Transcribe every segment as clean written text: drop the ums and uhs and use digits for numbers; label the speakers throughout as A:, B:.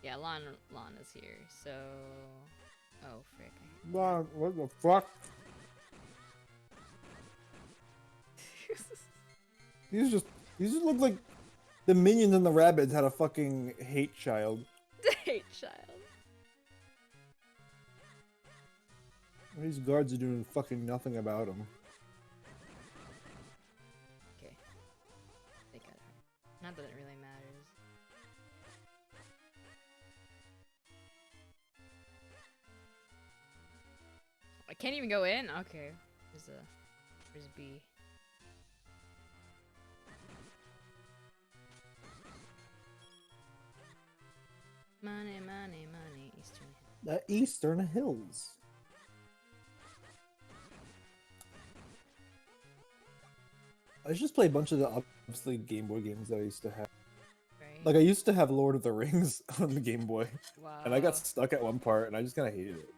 A: Yeah, Lana's here, so... Oh, frick.
B: Wow, what the fuck? These just look like the minions and the rabbits had a fucking hate child.
A: Hate child.
B: These guards are doing fucking nothing about them.
A: Okay. They got her. Not that it really matters. I can't even go in? Okay. Where's B? Money, money, money, Eastern.
B: The Eastern Hills. I just play a bunch of the obsolete Game Boy games that I used to have.
A: Right?
B: Like I used to have Lord of the Rings on the Game Boy,
A: Wow.
B: and I got stuck at one part, and I just kind of hated it.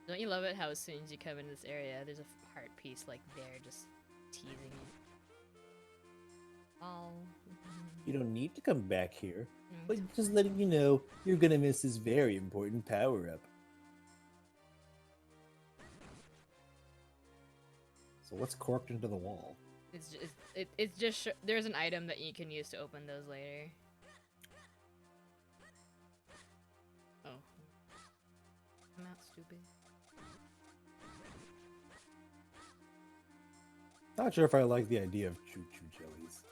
A: Don't you love it how as soon as you come into this area, there's a heart piece like there just teasing you? Oh.
B: You don't need to come back here,
A: Mm.
B: but just letting you know you're gonna miss this very important power-up. So what's corked into the wall?
A: It's just there's an item that you can use to open those later. Oh. I'm not stupid.
B: Not sure if I like the idea of choo-choo jellies.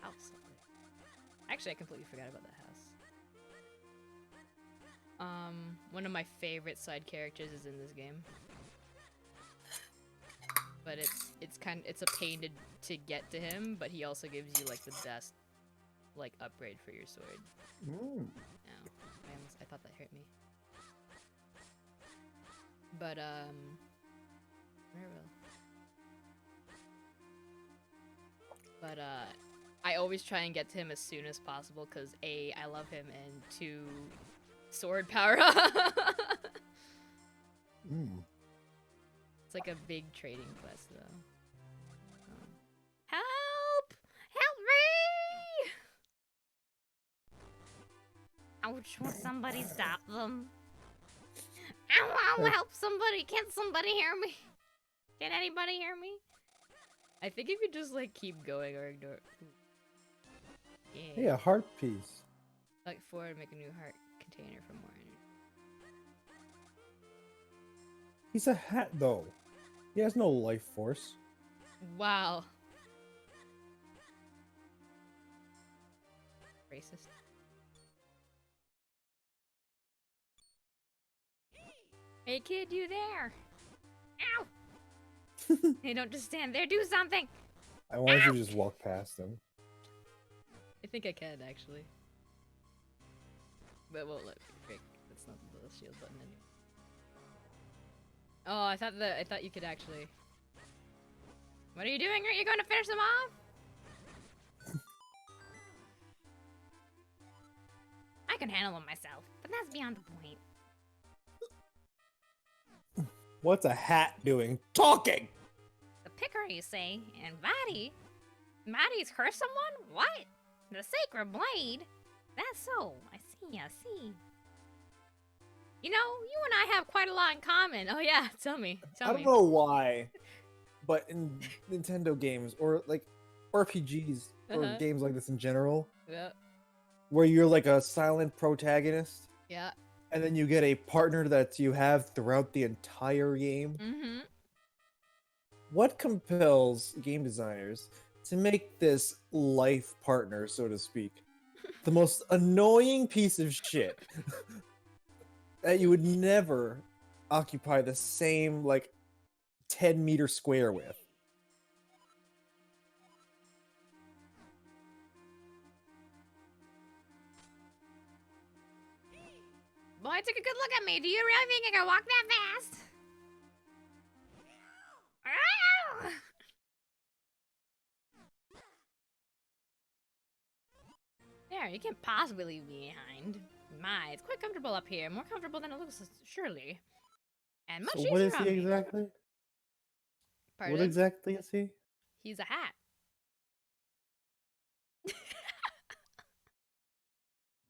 A: House. Actually, I completely forgot about that house. One of my favorite side characters is in this game. But it's a pain to get to him, but he also gives you like the best like upgrade for your sword.
B: Mm.
A: Oh, I thought that hurt me. But where will? But I always try and get to him as soon as possible because A, I love him, and 2, sword power up.
B: Mm.
A: It's like a big trading quest, though. Help! Help me! Ouch, will somebody stop them? Ow, ow, help somebody! Can't somebody hear me? Can anybody hear me? I think if you just, like, keep going or ignore... Yeah.
B: Hey, a heart piece.
A: Select 4 to make a new heart container for more energy.
B: He's a hat, though. He has no life force.
A: Wow. Racist. Hey kid, you there? Ow! Hey, don't just stand there, do something!
B: I wanted to just walk past him.
A: I think I can, actually. But it won't let me. Frick. That's not the shield button anymore. Oh, I thought you could actually... What are you doing? Are you going to finish them off? I can handle them myself, but that's beyond the point.
B: What's a hat doing? Talking!
A: The picker, you say, and Maddie? Maddie's cursed someone? What? The sacred blade? That's so. I see. You know, you and I have quite a lot in common. Oh yeah, tell me.
B: I don't know why, but in Nintendo games, or like RPGs, or games like this in general, where you're like a silent protagonist, and then you get a partner that you have throughout the entire game. What compels game designers to make this life partner, so to speak, the most annoying piece of shit that you would never occupy the same, like, 10-meter square with?
A: Boy, took a good look at me. Do you really think I can walk that fast? There, you can't possibly leave me behind. My, it's quite comfortable up here. More comfortable than it looks, surely. And much easier
B: What is
A: on
B: he
A: me.
B: exactly?
A: Pardon?
B: What exactly is he?
A: He's a hat.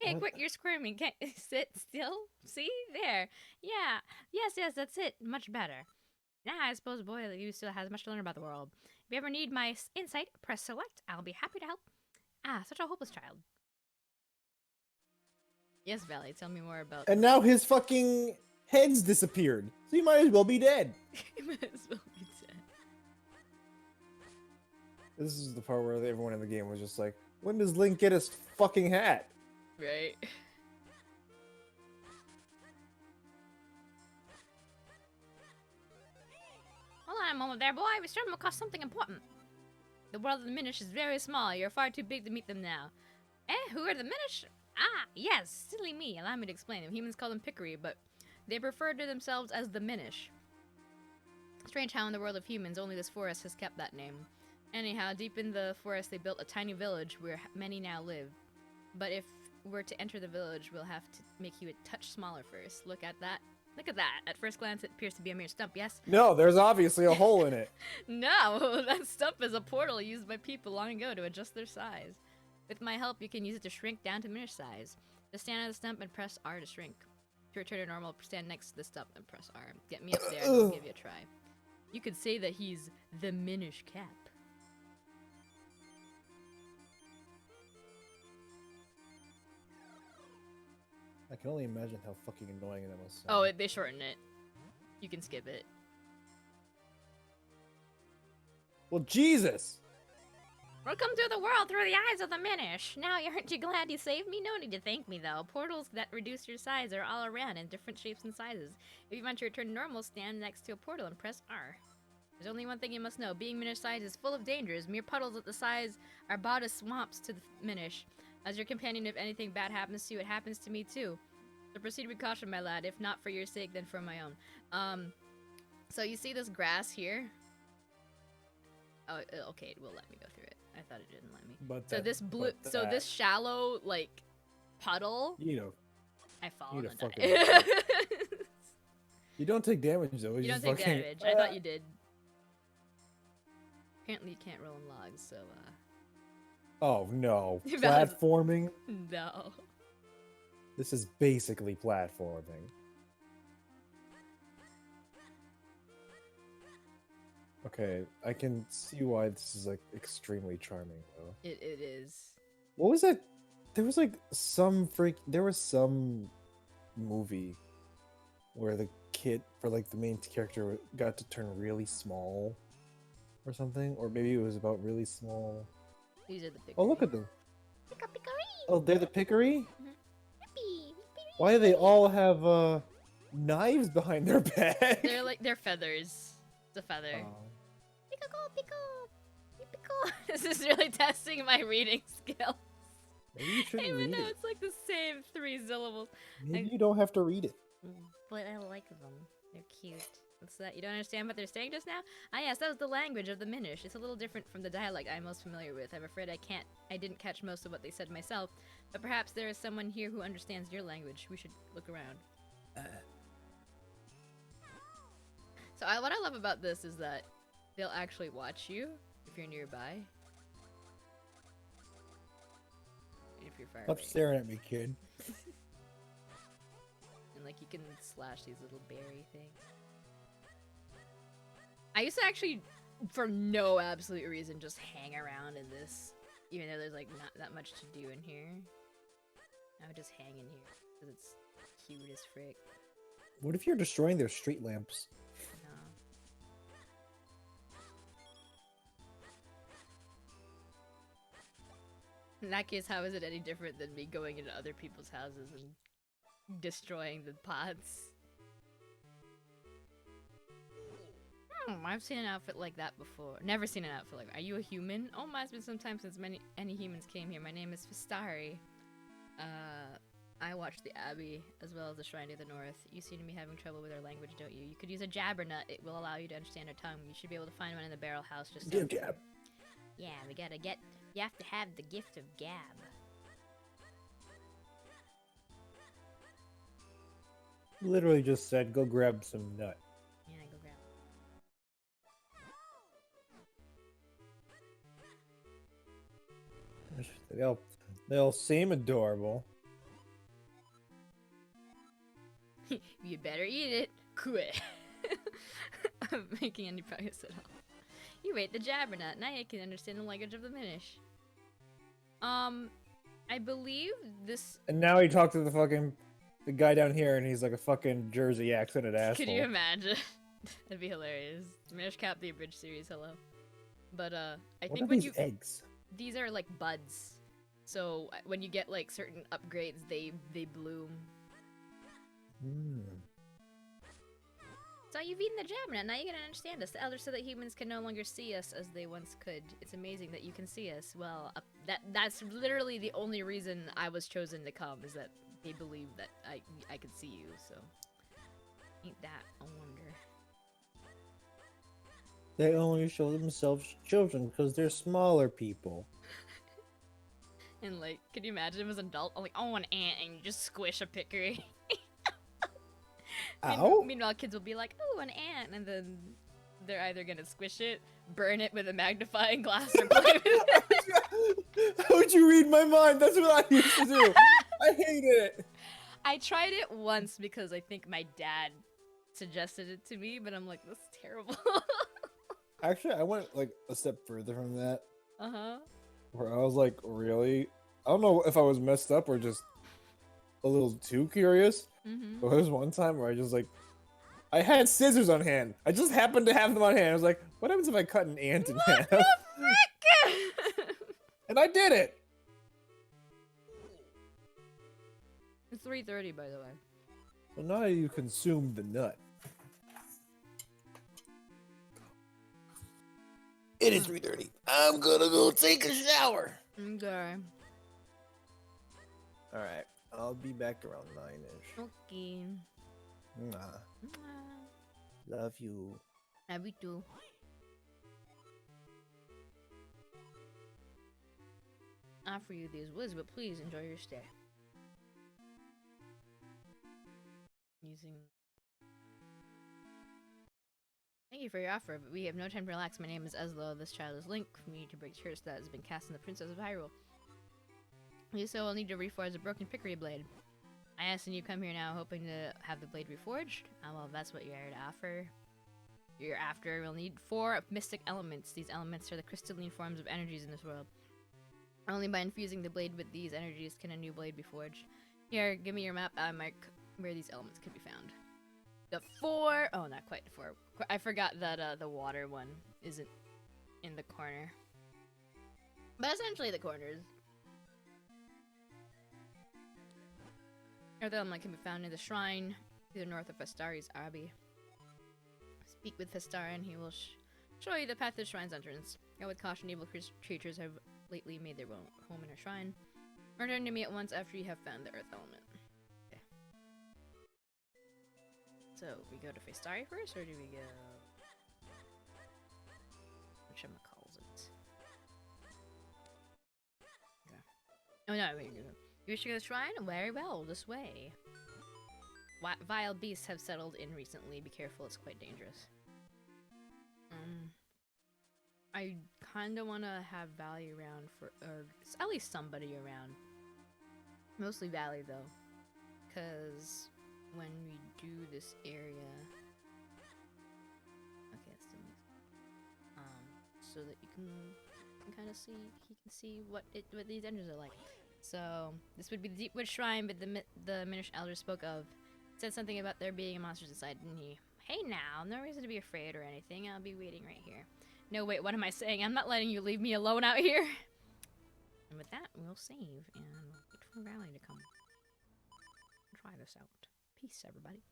A: Okay,
B: What?
A: quit your squirming. Can't sit still. See there. Yeah. Yes. That's it. Much better. Now I suppose, boy, that you still has much to learn about the world. If you ever need my insight, press select. I'll be happy to help. Ah, such a hopeless child. Yes, Valley. Tell me more about.
B: And now his fucking head's disappeared. So he might as well be dead.
A: Might as well be dead.
B: This is the part where everyone in the game was just like, when does Link get his fucking hat?
A: Right. Hold on a moment there, boy. We stumbled across something important. The world of the Minish is very small. You're far too big to meet them now. Who are the Minish? Ah, yes, silly me. Allow me to explain them. Humans call them Pickery, but they refer to themselves as the Minish. Strange how in the world of humans, only this forest has kept that name. Anyhow, deep in the forest, they built a tiny village where many now live. But if we're to enter the village, we'll have to make you a touch smaller first. Look at that. Look at that. At first glance, it appears to be a mere stump, yes?
B: No, there's obviously a hole in it.
A: No, that stump is a portal used by people long ago to adjust their size. With my help, you can use it to shrink down to Minish size. Just stand on the stump and press R to shrink. To return to normal, stand next to the stump and press R. Get me up there and I'll give you a try. You could say that he's the Minish Cap.
B: I can only imagine how fucking annoying that must sound.
A: Oh, they shorten it. You can skip it.
B: Well, Jesus!
A: Welcome to the world through the eyes of the Minish. Now, aren't you glad you saved me? No need to thank me, though. Portals that reduce your size are all around in different shapes and sizes. If you want to return to normal, stand next to a portal and press R. There's only one thing you must know. Being Minish size is full of dangers. Mere puddles at the size are bought as swamps to the Minish. As your companion, if anything bad happens to you, it happens to me too. So proceed with caution, my lad. If not for your sake, then for my own. So you see this grass here? Oh, okay, it will let me go through it. I thought it didn't let me.
B: But
A: So
B: that-
A: this blue,
B: but
A: so
B: that-
A: this shallow like puddle.
B: You know,
A: I fall
B: you
A: and
B: need
A: I
B: a
A: die.
B: you don't take damage though.
A: You don't take damage. I thought you did. Apparently, you can't roll in logs, so
B: Oh no,
A: That was-
B: platforming.
A: no.
B: This is basically platforming. Okay, I can see why this is like extremely charming though.
A: It is.
B: What was that? There was like there was some movie where the kid for like the main character got to turn really small or something, or maybe it was about really small.
A: These are the big.
B: Oh, look at them.
A: Pickery.
B: Oh, they're the Pickery?
A: Yippee.
B: Why do they all have knives behind their back?
A: They're like they're feathers. It's a feather.
B: Oh.
A: Pickle. This is really testing my reading skills.
B: Maybe you shouldn't
A: Even
B: read
A: though
B: it.
A: it's like the same 3 syllables.
B: Maybe you don't have to read it.
A: But I like them. They're cute. What's that? You don't understand what they're saying just now? Ah yes, that was the language of the Minish. It's a little different from the dialect I'm most familiar with. I'm afraid I didn't catch most of what they said myself. But perhaps there is someone here who understands your language. We should look around. So what I love about this is that they'll actually watch you if you're nearby. And if you're far
B: Stop
A: away.
B: staring at me, kid.
A: And like you can slash these little berry things. I used to actually, for no absolute reason, just hang around in this, even though there's like not that much to do in here. I would just hang in here because it's cute as frick.
B: What if you're destroying their street lamps?
A: No. In that case, how is it any different than me going into other people's houses and destroying the pots? I've seen an outfit like that before. Never seen an outfit like that. Are you a human? Oh, it's been some time since any humans came here. My name is Fistari. I watched the Abbey as well as the Shrine to the North. You seem to be having trouble with our language, don't you? You could use a jabbernut. It will allow you to understand our tongue. You should be able to find one in the barrel house just
B: Jab jab.
A: Yeah, you have to have the gift of gab.
B: Literally just said, go grab some nut.
A: Yeah, go grab.
B: They'll seem adorable.
A: You better eat it quick. I'm making any progress at all. You ate the jabbernut. Now you can understand the language of the Minish. I believe this.
B: And now he talked to the guy down here, and he's like a fucking Jersey accented asshole.
A: Could you imagine? That'd be hilarious. Minish Cap the Abridged series, hello. But I
B: What
A: think
B: are
A: when
B: these eggs?
A: these are like buds. So when you get like certain upgrades, they bloom.
B: Mm.
A: So you've eaten the jabbernut, now you can understand us. The elders said that humans can no longer see us as they once could. It's amazing that you can see us. Well, that's literally the only reason I was chosen to come, is that they believe that I could see you, so... Ain't that a wonder.
B: They only show themselves children because they're smaller people.
A: And like, could you imagine him as an adult? I'm like, oh, an ant, and you just squish a pickery.
B: Ow!
A: Meanwhile, kids will be like, oh, an ant, and then they're either gonna squish it, burn it with a magnifying glass, or play with it.
B: How would you read my mind? That's what I used to do. I hated it.
A: I tried it once because I think my dad suggested it to me, but I'm like, this is terrible.
B: Actually, I went like a step further from that,
A: Uh-huh.
B: where I was like, really? I don't know if I was messed up or just a little too curious.
A: Mm-hmm.
B: But there was one time where I just like, I had scissors on hand. I just happened to have them on hand. I was like, what happens if I cut an ant in half? And I did it.
A: It's 3:30, by the way.
B: So now you consumed the nut. It is 3:30. I'm gonna go take a shower.
A: Okay.
B: All right, I'll be back around 9ish.
A: Okay.
B: Mwah. Love you.
A: Love you too. Offer you these woods, but please enjoy your stay. Using. Thank you for your offer, but we have no time to relax. My name is Eslo. This child is Link. For me to break the curse that has been cast on the Princess of Hyrule. You so will need to reforge a broken pickery blade. I asked and you come here now hoping to have the blade reforged. Well, if that's what you're here to offer. You're after, we'll need 4 mystic elements. These elements are the crystalline forms of energies in this world. Only by infusing the blade with these energies can a new blade be forged. Here, give me your map. I mark where these elements can be found. The 4... Oh, not quite 4. I forgot that the water one isn't in the corner. But essentially the corners. Earth element can be found near the shrine to the north of Festari's Abbey. Speak with Festar and he will show you the path to the shrine's entrance. Go with caution, evil creatures have lately made their home in her shrine. Return to me at once after you have found the earth element. Okay. So, we go to Festari first, or do we go... whatchamacallit? Okay. Oh no, wait, you wish to go to the shrine? Very well, this way. Vile beasts have settled in recently. Be careful, it's quite dangerous. I kinda wanna have Valley around for, or at least somebody around. Mostly Valley though, cause when we do this area, okay, it's still so that you can kind of see, he can see what these engines are like. So this would be the Deepwood Shrine, but the Minish Elder spoke of. Said something about there being monsters inside, didn't he? Hey now, no reason to be afraid or anything. I'll be waiting right here. No, wait, what am I saying? I'm not letting you leave me alone out here. And with that, we'll save and wait for Valley to come. Try this out. Peace, everybody.